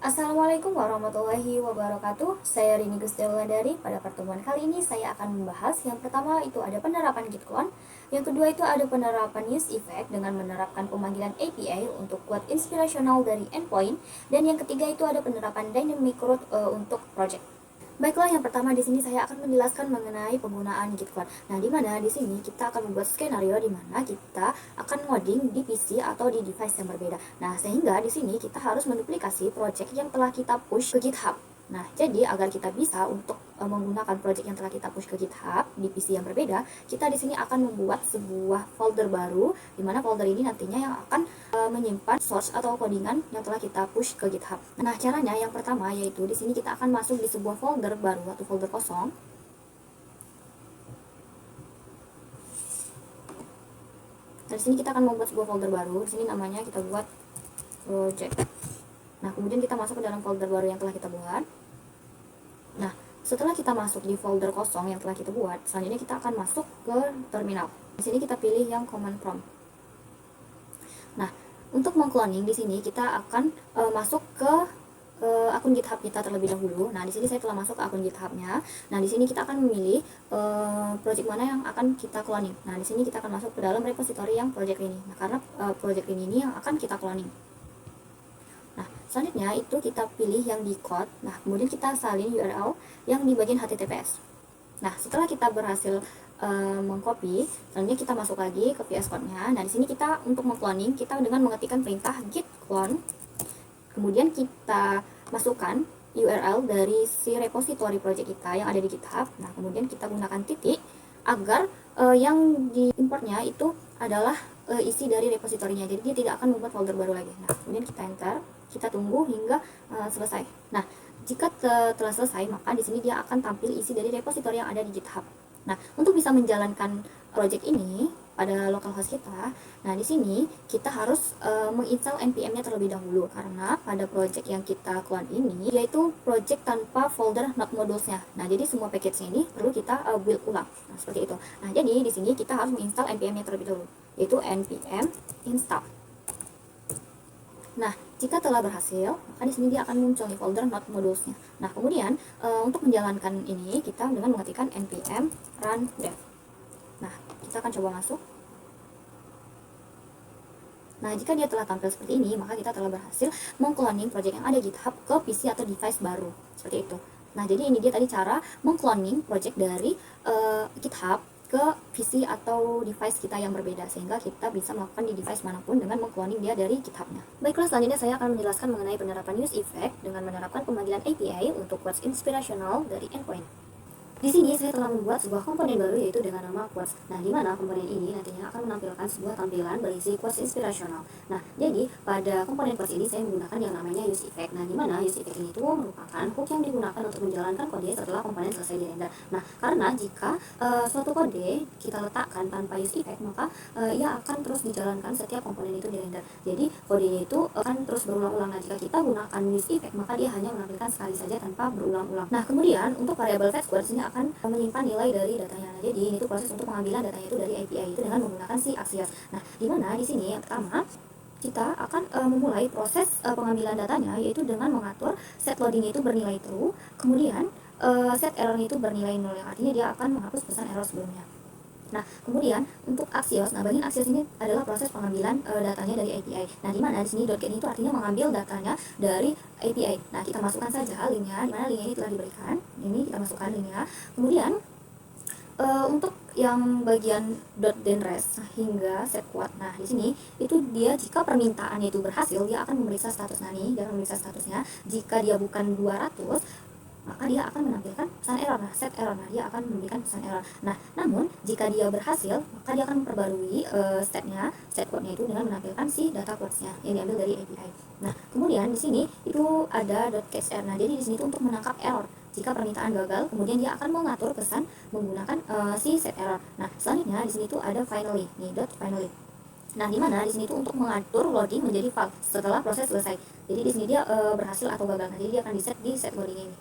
Assalamualaikum warahmatullahi wabarakatuh. Saya Rini Gustiawandari. Pada pertemuan kali ini saya akan membahas yang pertama itu ada penerapan git clone, yang kedua itu ada penerapan use effect dengan menerapkan pemanggilan API untuk quote inspirational dari endpoint, dan yang ketiga itu ada penerapan dynamic route untuk project. Baiklah, yang pertama di sini saya akan menjelaskan mengenai penggunaan git clone. Nah, di mana di sini kita akan membuat skenario di mana kita akan ngoding di PC atau di device yang berbeda. Nah, sehingga di sini kita harus menduplikasi project yang telah kita push ke GitHub. Nah, jadi agar kita bisa untuk menggunakan project yang telah kita push ke GitHub di PC yang berbeda, kita di sini akan membuat sebuah folder baru, di mana folder ini nantinya yang akan menyimpan source atau codingan yang telah kita push ke GitHub. Nah, caranya yang pertama yaitu di sini kita akan masuk di sebuah folder baru atau folder kosong. Nah, di sini kita akan membuat sebuah folder baru. Di sini namanya kita buat project. Nah, kemudian kita masuk ke dalam folder baru yang telah kita buat. Nah, setelah kita masuk di folder kosong yang telah kita buat, selanjutnya kita akan masuk ke terminal. Di sini kita pilih yang command prompt. Nah, untuk mengcloning di sini kita akan masuk ke akun GitHub kita terlebih dahulu. Nah, di sini saya telah masuk ke akun GitHub-nya. Nah, di sini kita akan memilih project mana yang akan kita cloning. Nah, di sini kita akan masuk ke dalam repository yang project ini. Nah, karena project ini yang akan kita cloning. Nah, selanjutnya itu kita pilih yang di code. Nah, kemudian kita salin URL yang di bagian HTTPS. Nah, setelah kita berhasil mengcopy, selanjutnya kita masuk lagi ke VS Code-nya. Nah, di sini kita untuk mengcloning kita dengan mengetikkan perintah git clone. Kemudian kita masukkan URL dari si repository project kita yang ada di GitHub. Nah, kemudian kita gunakan titik agar yang diimportnya itu adalah isi dari repositorinya. Jadi dia tidak akan membuat folder baru lagi. Nah, kemudian kita enter, kita tunggu hingga selesai. Nah, jika telah selesai, maka di sini dia akan tampil isi dari repositori yang ada di GitHub. Nah, untuk bisa menjalankan project ini pada localhost kita, nah di sini kita harus menginstal npm-nya terlebih dahulu, karena pada project yang kita clone ini yaitu project tanpa folder node modules-nya. Nah, jadi semua package ini perlu kita build ulang. Nah, seperti itu. Nah, jadi di sini kita harus menginstal npm-nya terlebih dahulu, yaitu npm install. Nah, jika telah berhasil, maka di sini dia akan muncul di folder node modules-nya. Nah, kemudian untuk menjalankan ini kita dengan mengetikkan npm run dev. Nah, kita akan coba masuk. Nah, jika dia telah tampil seperti ini, maka kita telah berhasil mengcloning project yang ada di GitHub ke PC atau device baru. Seperti itu. Nah, jadi ini dia tadi cara mengcloning project dari GitHub ke PC atau device kita yang berbeda, sehingga kita bisa melakukan di device manapun dengan mengcloning dia dari GitHub-nya. Baiklah, selanjutnya saya akan menjelaskan mengenai penerapan use effect dengan menerapkan pemanggilan API untuk quotes inspirational dari endpoint. Di sini saya telah membuat sebuah komponen baru yaitu dengan nama quotes. Nah, di mana komponen ini nantinya akan menampilkan sebuah tampilan berisi quotes inspirational. Nah, jadi pada komponen quotes ini saya menggunakan yang namanya use effect. Nah, di mana use effect ini itu merupakan hook yang digunakan untuk menjalankan kode setelah komponen selesai dirender. Nah, karena jika suatu kode kita letakkan tanpa use effect, maka ia akan terus dijalankan setiap komponen itu dirender. Jadi kodenya itu akan terus berulang-ulang. Nah, jika kita gunakan use effect, maka dia hanya menampilkan sekali saja tanpa berulang-ulang. Nah, kemudian untuk variabel fetch quotes ini akan menyimpan nilai dari datanya. Nah, jadi ini tuh proses untuk pengambilan datanya itu dari API itu dengan menggunakan si Axios. Nah, di mana di sini yang pertama kita akan memulai proses pengambilan datanya yaitu dengan mengatur set loading itu bernilai true, kemudian set error itu bernilai 0, yang artinya dia akan menghapus pesan error sebelumnya. Nah, kemudian untuk Axios, nah bagian Axios ini adalah proses pengambilan datanya dari API. Nah, di mana di sini .get itu artinya mengambil datanya dari API. Nah, kita masukkan saja linknya, di mana linknya ini telah diberikan. Ini kita masukkan linknya. Kemudian untuk yang bagian .denres hingga set quote. Nah, di sini itu dia jika permintaannya itu berhasil, dia akan memeriksa status. Nah, ini dia akan memeriksa statusnya. Jika dia bukan 200, maka dia akan menampilkan pesan error. Nah, set error. Nah, dia akan memberikan pesan error. Nah, namun jika dia berhasil, maka dia akan memperbarui set code-nya itu dengan menampilkan si data quotes-nya yang diambil dari API. Nah, kemudian di sini itu ada .catch error. Nah, jadi di sini itu untuk menangkap error. Jika permintaan gagal, kemudian dia akan mengatur pesan menggunakan si set error. Nah, selanjutnya di sini itu ada finally. Nih, .finally. Nah, di mana di sini itu untuk mengatur loading menjadi file setelah proses selesai. Jadi di sini dia berhasil atau gagal. Nah, jadi dia akan di set loading ini.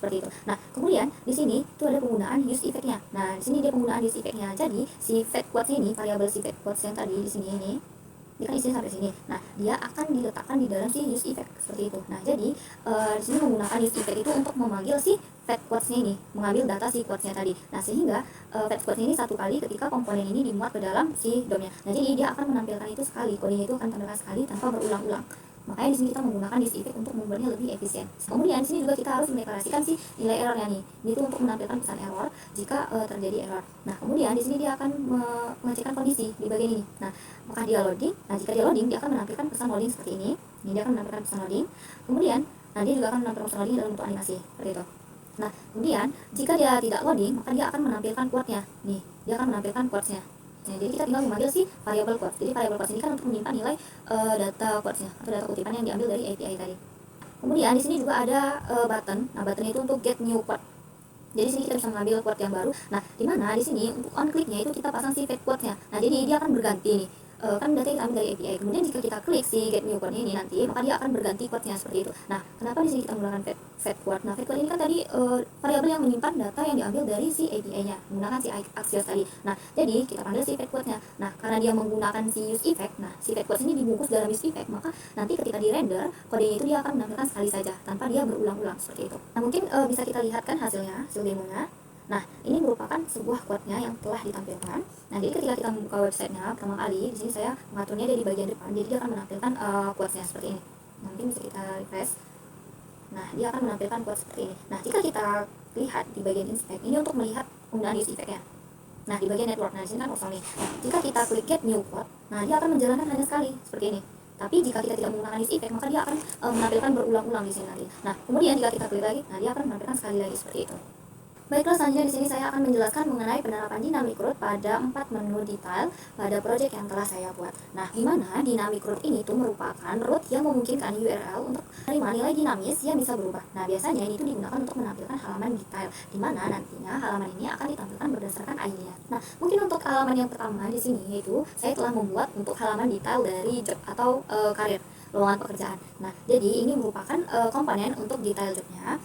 Seperti itu. Nah, kemudian di sini itu ada penggunaan use effect-nya. Nah, di sini dia penggunaan use effect-nya. Jadi si fetch quotes ini, variabel si fetch quotes yang tadi di sini ini ini kan isinya sampai sini. Nah, dia akan diletakkan di dalam si use effect seperti itu. Nah, jadi di sini menggunakan use effect itu untuk memanggil si fat quotes-nya ini, mengambil data si quotes-nya tadi. Nah, sehingga fat quotes ini satu kali ketika komponen ini dimuat ke dalam si DOM-nya. Nah, jadi dia akan menampilkan itu sekali, kodenya itu akan tampilkan sekali tanpa berulang-ulang. Makanya di sini kita menggunakan this effect untuk membuatnya lebih efisien. Kemudian di sini juga kita harus mendeklarasikan si nilai errornya nih. Ini tuh untuk menampilkan pesan error jika terjadi error. Nah, kemudian di sini dia akan mengecekkan kondisi di bagian ini. Nah, maka dia loading. Nah, jika dia loading, dia akan menampilkan pesan loading seperti ini. Ini dia akan menampilkan pesan loading. Kemudian, nah dia juga akan menampilkan pesan loading dalam bentuk animasi seperti itu. Nah, kemudian jika dia tidak loading, maka dia akan menampilkan quote-nya. Nih, dia akan menampilkan quotes-nya. Nah, jadi kita tinggal memanggil si variable quotes. Jadi variable quotes ini kan untuk menyimpan nilai data quotes-nya atau data kutipan yang diambil dari API tadi. Kemudian di sini juga ada button. Nah, button itu untuk get new quote. Jadi sini kita bisa mengambil quote yang baru. Nah, di mana di sini untuk on click-nya itu kita pasang si fake quote-nya. Nah, jadi dia akan berganti nih. Kan data kita ambil dari API. Kemudian jika kita klik si get new quote ini nanti, maka dia akan berganti quote-nya seperti itu. Nah, kenapa di sini kita menggunakan fake quote? Nah, fake quote ini kan tadi variabel yang menyimpan data yang diambil dari si API-nya menggunakan si Axios tadi. Nah, jadi kita panggil si fake quote-nya. Nah, karena dia menggunakan si use effect, nah si fake quote ini dibungkus dalam use effect, maka nanti ketika di render kodenya itu dia akan menampilkan sekali saja tanpa dia berulang-ulang seperti itu. Nah, mungkin bisa kita lihat kan hasilnya, hasil demonya. Nah, ini merupakan sebuah quote-nya yang telah ditampilkan. Nah, jadi ketika kita membuka websitenya pertama kali, di sini saya mengaturnya dari bagian depan, jadi dia akan menampilkan quotes-nya seperti ini. Nanti bisa kita refresh. Nah, dia akan menampilkan quote seperti ini. Nah, jika kita lihat di bagian inspect, ini untuk melihat penggunaan use effect-nya. Nah, di bagian network, nah di sini kan kosong nih. Nah, jika kita klik get new quote, nah dia akan menjalankan hanya sekali seperti ini. Tapi jika kita tidak menggunakan use effect, maka dia akan menampilkan berulang-ulang di sini nanti. Nah, kemudian jika kita klik lagi, nah dia akan menampilkan sekali lagi seperti itu. Baiklah, selanjutnya di sini saya akan menjelaskan mengenai penerapan dynamic route pada 4 menu detail pada project yang telah saya buat. Nah, di mana dynamic route ini tuh merupakan route yang memungkinkan URL untuk menerima nilai dinamis yang bisa berubah. Nah, biasanya ini tuh digunakan untuk menampilkan halaman detail, di mana nantinya halaman ini akan ditampilkan berdasarkan ID-nya. Nah, mungkin untuk halaman yang pertama di sini yaitu saya telah membuat untuk halaman detail dari job atau karir, lowongan pekerjaan. Nah, jadi ini merupakan komponen untuk detail jobnya.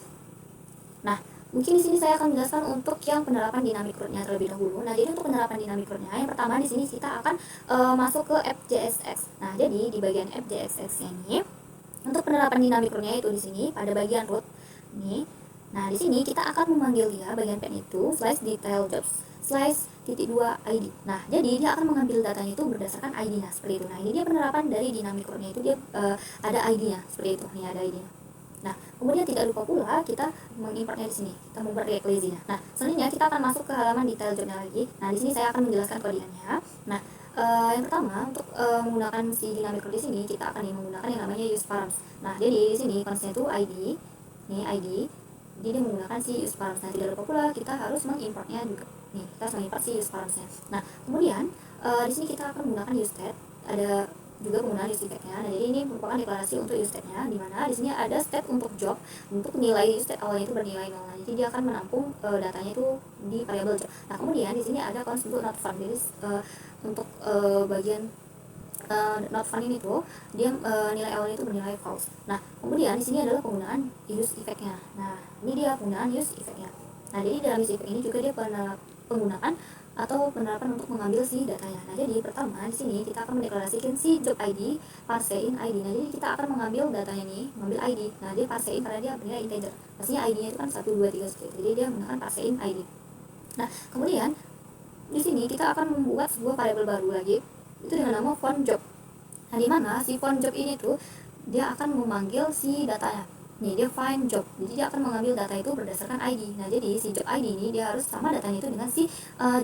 Nah, mungkin di sini saya akan menjelaskan untuk yang penerapan dynamic route-nya terlebih dahulu. Nah, jadi untuk penerapan dynamic route-nya, yang pertama di sini kita akan masuk ke FJSX. Nah, jadi di bagian FJSX ini untuk penerapan dynamic route-nya itu di sini pada bagian root ini. Nah, di sini kita akan memanggil dia bagian pen itu slice detail jobs slice titik 2 ID. Nah, jadi dia akan mengambil datanya itu berdasarkan ID-nya seperti itu. Nah, ini dia penerapan dari dynamic route-nya itu dia ada ID-nya seperti itu. Ini ada ID-nya. Nah, kemudian tidak lupa pula kita mengimportnya di sini. Kita membuat react lazy-nya. Nah, selanjutnya kita akan masuk ke halaman detail jobnya lagi. Nah, di sini saya akan menjelaskan kodeannya. Nah, yang pertama untuk menggunakan si dynamic route di sini kita akan menggunakan yang namanya use params. Nah, jadi di sini konsepnya itu ID. Ini ID. Jadi dia menggunakan si use params. Nah, tidak lupa pula kita harus mengimportnya juga. Nih, kita harus mengimport si use paramsnya. Nah, kemudian di sini kita akan menggunakan use state. Ada juga penggunaan use effect-nya. Nah, jadi ini merupakan deklarasi untuk use state-nya, di mana di sini ada state untuk job, untuk nilai use state awalnya itu bernilai 0. Nah, jadi dia akan menampung datanya itu di variable job. Nah, kemudian di sini ada const untuk not found. Jadi untuk bagian not found ini tuh dia nilai awalnya itu bernilai false. Nah, kemudian di sini adalah penggunaan use effect-nya. Nah, ini dia penggunaan use effect-nya. Nah, jadi dalam use effect ini juga dia penggunaan atau penerapan untuk mengambil si datanya. Nah, jadi pertama di sini kita akan mendeklarasikan si job ID parsein ID. Nah, jadi kita akan mengambil datanya nih, mengambil ID. Nah, dia parsein karena dia bernilai integer. Pastinya ID-nya itu kan 1 2 3 seperti itu. Jadi dia menggunakan parsein ID. Nah, kemudian di sini kita akan membuat sebuah variabel baru lagi itu dengan nama font job. Nah, di mana si font job ini tuh dia akan memanggil si datanya. Nih, dia find job. Jadi dia akan mengambil data itu berdasarkan ID. Nah, jadi si job ID ini dia harus sama datanya itu dengan si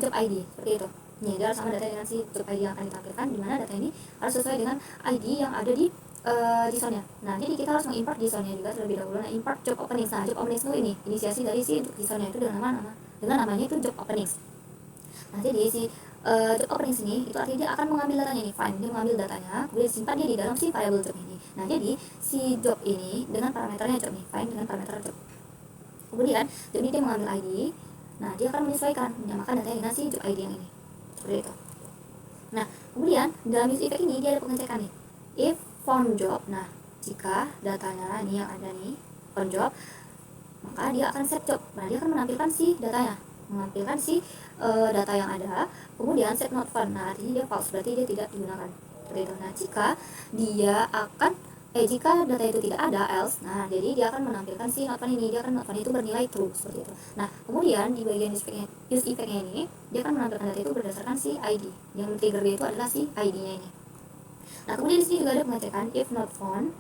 job ID seperti itu. Nih, dia harus sama data dengan si job ID yang akan ditampilkan, di mana data ini harus sesuai dengan ID yang ada di JSON-nya. Nah, jadi kita harus mengimport JSON-nya juga terlebih dahulu. Nah, import job openings. Nah, job openings itu ini inisiasi dari si JSON-nya itu dengan namanya itu job openings. Nah, jadi si job openings ini itu artinya dia akan mengambil datanya nih, find, dia mengambil datanya, kemudian simpan dia di dalam si variable job ini. Nah, jadi si job ini dengan parameternya job nih, find dengan parameter job. Kemudian job ini dia mengambil ID. Nah, dia akan menyesuaikan, menyamakan datanya dengan si job ID yang ini. Seperti itu. Nah, kemudian dalam use effect ini dia ada pengecekan nih. If found job, nah jika datanya ini yang ada nih found job, maka dia akan set job. Nah, dia akan menampilkan si datanya, menampilkan si data yang ada. Kemudian set not found. Nah, artinya dia false, berarti dia tidak digunakan. seperti itu. Nah, jika data itu tidak ada, else, nah jadi dia akan menampilkan si not found ini, dia akan not found itu bernilai true, seperti itu. Nah, kemudian di bagian use effect-nya ini, dia akan menampilkan data itu berdasarkan si ID, yang trigger dia itu adalah si ID-nya ini. Nah, kemudian di sini juga ada pengecekan if not found.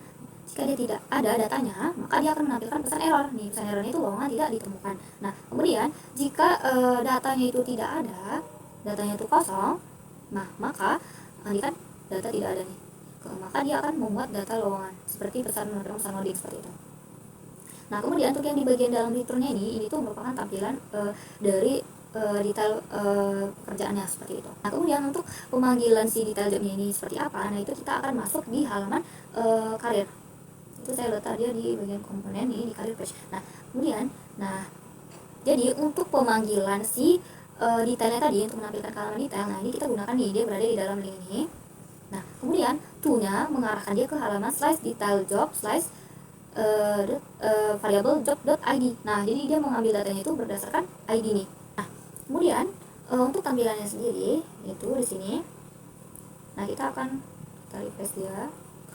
Jika dia tidak ada datanya, maka dia akan menampilkan pesan error. Nih, pesan errornya itu lowongan tidak ditemukan. Nah, kemudian jika datanya itu tidak ada, datanya itu kosong, nah maka ini kan data tidak ada nih, maka dia akan membuat data lowongan seperti pesan loading seperti itu. Nah, kemudian untuk yang di bagian dalam returnnya ini tuh merupakan tampilan dari detail pekerjaannya seperti itu. Nah, kemudian untuk pemanggilan si detail jobnya ini seperti apa, nah itu kita akan masuk di halaman karir. Itu saya letak dia di bagian komponen ini di career page. Nah, kemudian jadi untuk pemanggilan si detailnya tadi, untuk menampilkan ke halaman detail, nah ini kita gunakan nih, dia berada di dalam link ini. Nah, kemudian to-nya mengarahkan dia ke halaman slice detail job slice variable job.id. Nah, jadi dia mengambil datanya itu berdasarkan ID nih. Nah, kemudian untuk tampilannya sendiri itu di sini. Nah, kita refresh dia.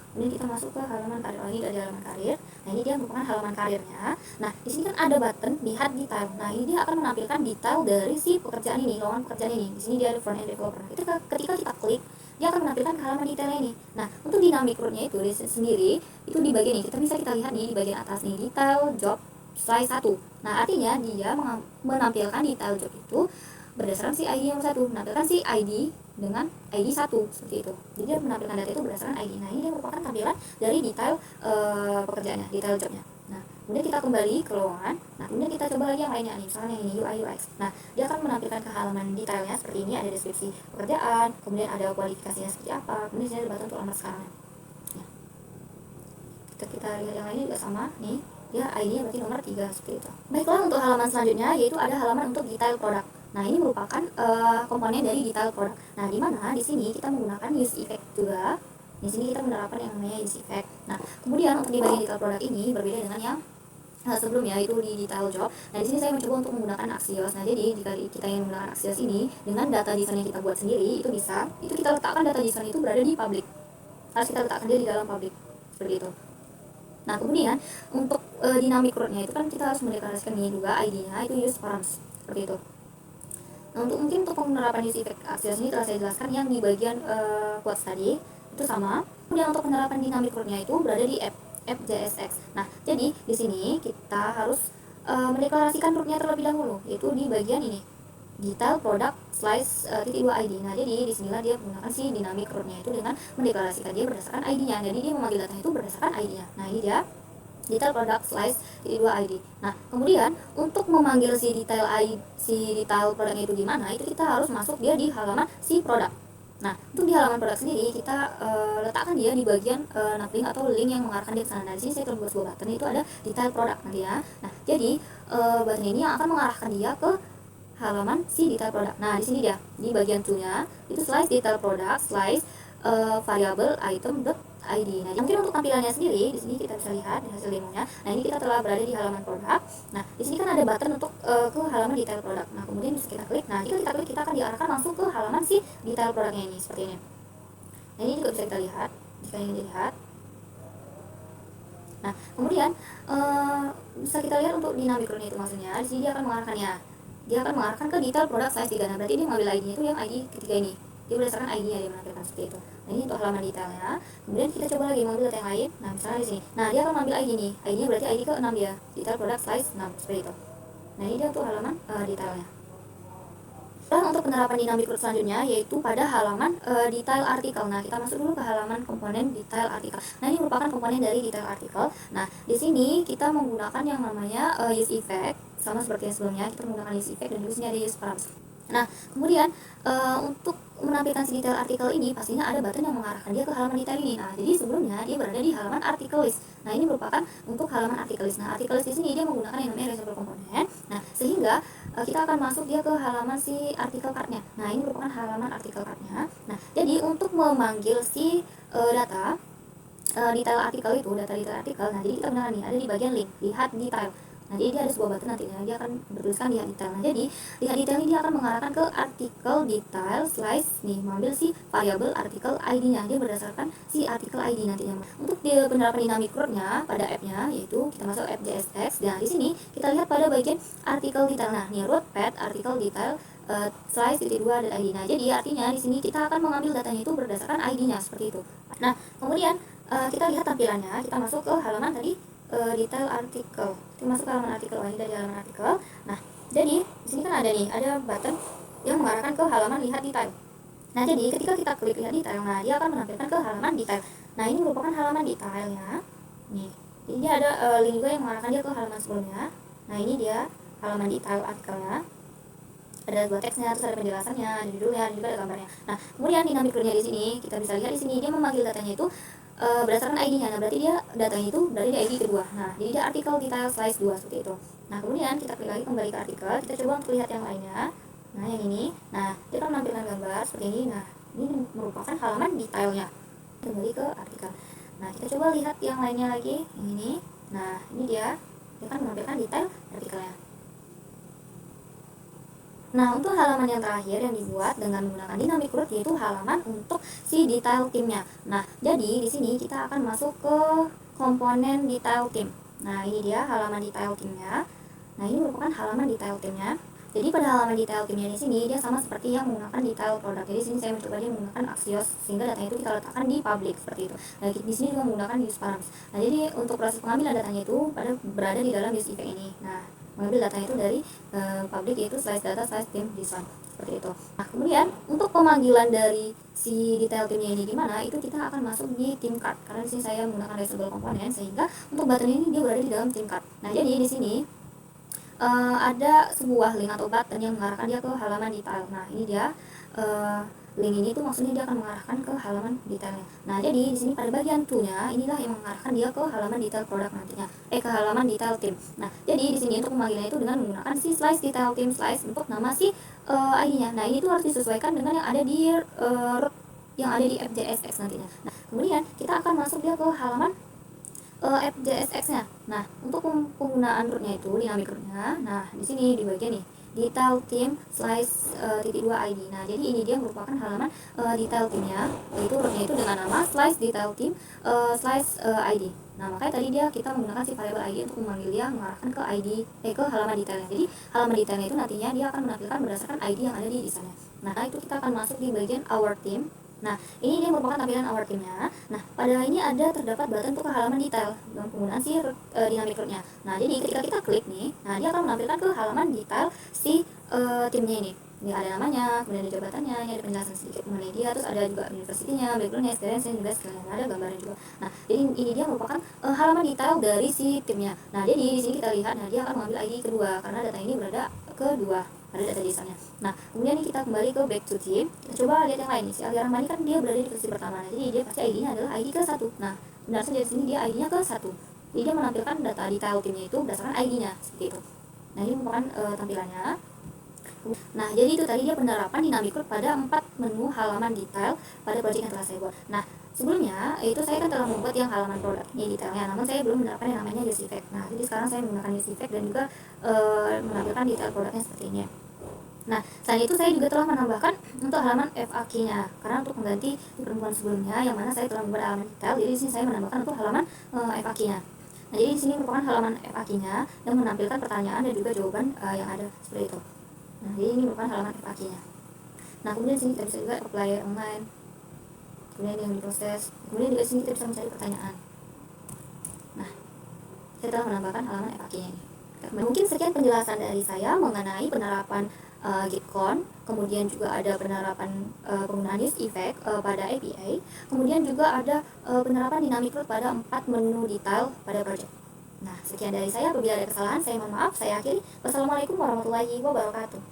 Kemudian kita masuk ke halaman karir lagi, dari halaman karir. Nah, ini dia merupakan halaman karirnya. Nah, di sini kan ada button lihat detail. Nah, ini dia akan menampilkan detail dari si pekerjaan ini, lowongan pekerjaan ini. Di sini dia ada front end developer. Itu ketika kita klik, dia akan menampilkan halaman detailnya ini. Nah, untuk dynamic root-nya itu sendiri itu di bagian ini. Kita lihat nih di bagian atas nih, detail job slice 1. Nah, artinya dia menampilkan detail job itu berdasarkan si ID yang satu, menampilkan si ID dengan ID 1 seperti itu. Jadi dia menampilkan data itu berdasarkan ID. Nah, ini dia merupakan tampilan dari detail pekerjaannya, detail jobnya. Nah, kemudian kita kembali ke lowongan. Nah, kemudian kita coba lagi yang lainnya nih, misalnya yang ini UI UX. Nah, dia akan menampilkan ke halaman detailnya seperti ini, ada deskripsi pekerjaan, kemudian ada kualifikasinya seperti apa, kemudian di sini ada button untuk lamar sekarang. Ya. Kita lihat yang lainnya juga sama nih, dia ID-nya berarti nomor 3 seperti itu. Baiklah, untuk halaman selanjutnya yaitu ada halaman untuk detail produk. Nah, ini merupakan komponen dari detail produk. Nah, di mana di sini kita menggunakan use effect juga. Di sini kita menerapkan yang namanya use effect. Nah, kemudian untuk di bagian detail produk ini berbeda dengan yang sebelumnya itu di detail job. Nah, di sini saya mencoba untuk menggunakan Axios. Nah, jadi jika kita ingin menggunakan Axios ini dengan data JSON yang kita buat sendiri, itu bisa. Itu kita letakkan data JSON itu berada di public. Harus kita letakkan dia di dalam public. Seperti itu. Nah, kemudian untuk dynamic root-nya itu kan kita harus mendeklarasikan ini juga ID-nya itu use params. Seperti itu. Nah, mungkin untuk penerapan use effect Axios ini telah saya jelaskan yang di bagian quotes tadi itu sama. Kemudian untuk penerapan dynamic root-nya itu berada di app.jsx. Nah, jadi di sini kita harus mendeklarasikan root-nya terlebih dahulu, yaitu di bagian ini, detail product slice .2 ID. Nah, jadi disinilah dia menggunakan si dynamic root-nya itu dengan mendeklarasikan dia berdasarkan ID-nya. Jadi dia memanggil data itu berdasarkan ID-nya. Nah, ini dia detail product slice .2 ID. Nah, kemudian untuk memanggil si detail produknya itu gimana, itu kita harus masuk dia di halaman si produk. Nah, untuk di halaman produk sendiri kita letakkan dia di bagian naplink atau link yang mengarahkan dia ke sana. Nah, di sini saya buat sebuah button itu ada detail produk nanti ya. Nah, jadi button ini yang akan mengarahkan dia ke halaman si detail produk. Nah, di sini dia di bagian toolnya itu slice detail product slice variable item ID. Nah, mungkin untuk tampilannya sendiri di sini kita bisa lihat di hasil demonya. Nah, ini kita telah berada di halaman produk. Nah, di sini kan ada button untuk ke halaman detail produk. Nah, kemudian bisa kita klik. Nah, jika kita klik kita akan diarahkan langsung ke halaman si detail produknya ini seperti ini. Nah, ini juga bisa kita lihat jika ingin dilihat. Nah, kemudian bisa kita lihat untuk dynamic root itu maksudnya di sini dia akan mengarahkannya. Dia akan mengarahkan ke detail produk size 3. Nah, berarti dia mengambil ID-nya itu yang ID ketiga ini. Dia berdasarkan ID-nya dia menampilkan seperti itu. Nah, ini untuk halaman detailnya. Kemudian kita coba lagi mengambil data yang lain. Nah, misalnya di sini. Nah, dia akan mengambil ID nih. ID-nya berarti ID ke-6 dia. Detail product size 6 seperti itu. Nah, ini dia untuk halaman detailnya. Dan untuk penerapan dynamic root selanjutnya yaitu pada halaman detail artikel. Nah, kita masuk dulu ke halaman komponen detail artikel. Nah, ini merupakan komponen dari detail artikel. Nah, di sini kita menggunakan yang namanya use effect, sama seperti yang sebelumnya kita menggunakan use effect dan di sini ada use params. Nah, kemudian untuk menampilkan si detail artikel ini pastinya ada button yang mengarahkan dia ke halaman detail ini. Nah, jadi sebelumnya dia berada di halaman artikel list. Nah, ini merupakan untuk halaman artikel list. Nah, artikel list di sini dia menggunakan yang namanya reservoir komponen. Nah, sehingga kita akan masuk dia ke halaman si artikel card-nya. Nah, ini merupakan halaman artikel card-nya. Nah, jadi untuk memanggil si detail artikel itu, data detail artikel. Nah, jadi kita gunakan nih ada di bagian link, lihat detail. Nah, jadi dia ada sebuah button nantinya, dia akan bertuliskan lihat detail. Nah, jadi lihat detail ini dia akan mengarahkan ke artikel detail slice nih, mengambil si variabel artikel ID-nya. Dia berdasarkan si artikel ID nantinya. Untuk di penerapan dynamic root-nya pada app-nya, yaitu kita masuk app JSX. Dan di sini kita lihat pada bagian artikel detail. Nah, nih root path artikel detail slice titik 2 dan ID. Nah, jadi artinya di sini kita akan mengambil datanya itu berdasarkan ID-nya seperti itu. Nah, kemudian kita lihat tampilannya. Kita masuk ke halaman tadi detail artikel. Kita masuk ke halaman artikel. Ini dari halaman artikel. Nah, jadi di sini kan ada nih, ada button yang mengarahkan ke halaman lihat detail. Nah, jadi ketika kita klik lihat detail, nah dia akan menampilkan ke halaman detail. Nah, ini merupakan halaman detailnya. Nih, jadi dia ada link juga yang mengarahkan dia ke halaman sebelumnya. Nah, ini dia halaman detail artikelnya. Ada buat teksnya, terus ada penjelasannya, ada judulnya, dan juga ada gambarnya. Nah, kemudian dynamic root-nya di sini kita bisa lihat di sini dia memanggil datanya itu berdasarkan ID-nya. Nah, berarti dia datanya itu dari ID kedua. Nah, jadi dia artikel detail slice 2 seperti itu. Nah, kemudian kita klik lagi kembali ke artikel, kita coba untuk lihat yang lainnya. Nah, yang ini. Nah, dia akan menampilkan gambar seperti ini. Nah, ini merupakan halaman detailnya. Kembali ke artikel. Nah, kita coba lihat yang lainnya lagi, yang ini. Nah, ini dia akan menampilkan detail artikelnya. Nah, untuk halaman yang terakhir yang dibuat dengan menggunakan dynamic root yaitu halaman untuk si detail timnya. Nah, jadi di sini kita akan masuk ke komponen detail tim. Nah, ini dia halaman detail timnya. Nah, ini merupakan halaman detail timnya. Jadi pada halaman detail timnya di sini dia sama seperti yang menggunakan detail produk. Jadi sini saya mencoba dia menggunakan Axios sehingga datanya itu kita letakkan di public seperti itu. Nah, di sini juga menggunakan use params. Nah, jadi untuk proses pengambilan datanya itu berada di dalam use effect ini. Nah, mengambil datanya itu dari public yaitu slice data slice team design seperti itu. Nah, kemudian untuk pemanggilan dari si detail timnya ini gimana, itu kita akan masuk di team card karena di sini saya menggunakan reusable komponen sehingga untuk button ini dia berada di dalam team card. Nah, jadi di sini ada sebuah link atau button yang mengarahkan dia ke halaman detail. Nah, ini dia link ini tuh maksudnya dia akan mengarahkan ke halaman detailnya. Nah, jadi di sini pada bagian to-nya inilah yang mengarahkan dia ke halaman detail produk nantinya. Ke halaman detail tim. Nah, jadi di sini untuk pemanggilannya itu dengan menggunakan si slice detail tim slice untuk nama si ID-nya. Nah, ini tuh harus disesuaikan dengan yang ada di root yang ada di FJSX nantinya. Nah, kemudian kita akan masuk dia ke halaman FJSX-nya. Nah, untuk penggunaan root-nya itu dynamic root-nya. Nah, di sini di bagian nih detail team slice titik 2 ID. Nah, jadi ini dia merupakan halaman detail timnya, yaitu root-nya itu dengan nama slice detail team slice ID. Nah, makanya tadi kita menggunakan si variable ID untuk memanggil dia mengarahkan ke ID ke halaman detailnya. Jadi halaman detailnya itu nantinya dia akan menampilkan berdasarkan ID yang ada di desainnya. Nah, itu kita akan masuk di bagian our team. Nah, ini dia merupakan tampilan our team-nya. Nah, pada ini ada terdapat button untuk ke halaman detail dengan penggunaan si dynamic root-nya. Nah, jadi ketika kita klik nih, nah dia akan menampilkan ke halaman detail si timnya ini. Ini ada namanya, kemudian ada jabatannya, ini ada penjelasan sedikit mengenai dia, terus ada juga universitinya, background-nya, experience-nya, juga skillnya, ada gambarnya juga. Nah, jadi ini dia merupakan halaman detail dari si timnya. Nah, jadi di sini kita lihat, nah dia akan mengambil ID kedua karena data ini berada kedua pada data desainnya. Nah, kemudian ini kita kembali ke back to team. Kita coba lihat yang lain nih. Si Aldi Rahmani kan dia berada di posisi pertama. Nah, jadi dia pasti ID-nya adalah ID ke-1. Nah, benar saja di sini dia ID-nya ke-1. Jadi dia menampilkan data detail timnya itu berdasarkan ID-nya seperti itu. Nah, ini merupakan tampilannya. Nah, jadi itu tadi dia penerapan dynamic root pada 4 menu halaman detail pada project yang telah saya buat. Nah, sebelumnya itu saya kan telah membuat yang halaman produk ini detailnya, namun saya belum menerapkan yang namanya use effect. Nah, jadi sekarang saya menggunakan use effect dan juga menampilkan detail produknya seperti ini. Nah, selain itu saya juga telah menambahkan untuk halaman FAQ-nya karena untuk mengganti di pertemuan sebelumnya yang mana saya telah membuat halaman detail, jadi di sini saya menambahkan untuk halaman FAQ-nya. Nah, jadi di sini merupakan halaman FAQ-nya yang menampilkan pertanyaan dan juga jawaban yang ada seperti itu. Nah, jadi ini merupakan halaman FAQ-nya. Nah, kemudian di sini kita bisa juga apply online. Kemudian yang diproses. Kemudian di sini kita bisa mencari pertanyaan. Nah, saya telah menambahkan halaman FAQ-nya ini. Mungkin sekian penjelasan dari saya mengenai penerapan Gitcon, kemudian juga ada penerapan penggunaan use effect pada API, kemudian juga ada penerapan dynamic root pada 4 menu detail pada project. Nah, sekian dari saya. Apabila ada kesalahan, saya mohon maaf. Saya akhiri. Wassalamualaikum warahmatullahi wabarakatuh.